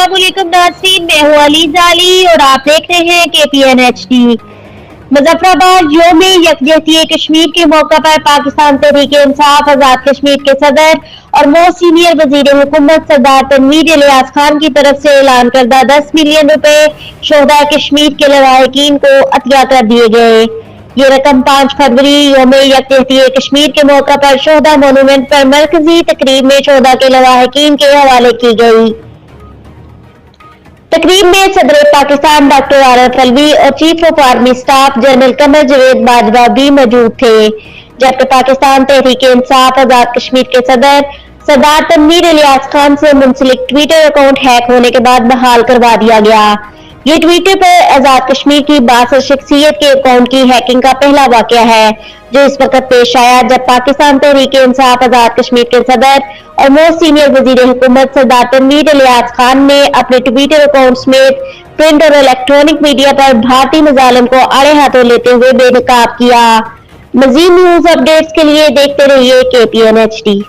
अस्सलामुअलैकुम नाज़रीन, मैं हूं अली जाली और आप देख रहे हैं KPN HD। मुजफ्फराबाद यौम यकजहती कश्मीर के मौका पर पाकिस्तान तहरीक-ए-इंसाफ आजाद कश्मीर के सदर और मोस्ट सीनियर वजीर हुकूमत सरदार तनवीर इलियास खान की तरफ से ऐलान करदा 10 मिलियन रुपए शोहदा कश्मीर के लवाहिकीन को अतिया कर दिए गए। ये रकम 5 फरवरी यौम यकजहती कश्मीर के मौका पर शोहदा मोनूमेंट पर मरकजी तकरीब में शोहदा के लवाहिकीन के हवाले की गई। तकरीब में सदर पाकिस्तान डॉक्टर आरिफ अलवी और chief of army staff general Qamar Javed Bajwa भी मौजूद थे, जबकि पाकिस्तान तहरीक-ए-इंसाफ आजाद कश्मीर के सदर सरदार तनवीर इलियास खान से मुंसलिक ट्विटर अकाउंट हैक होने के बाद बहाल करवा दिया गया। ये ट्विटर पर आजाद कश्मीर की 62 शख्सियत के अकाउंट की हैकिंग का पहला वाकया है, जो इस वक्त पेश आया जब पाकिस्तान तहरीक-ए-इंसाफ आजाद कश्मीर के सदर और मोस्ट सीनियर वजीर हुकूमत सरदार तनवीर इलियास खान ने अपने ट्विटर अकाउंट समेत प्रिंट और इलेक्ट्रॉनिक मीडिया पर भारतीय मजालिम को आड़े हाथों लेते हुए बेनकाब किया। मजीद न्यूज अपडेट्स के लिए देखते रहिए KPN HD।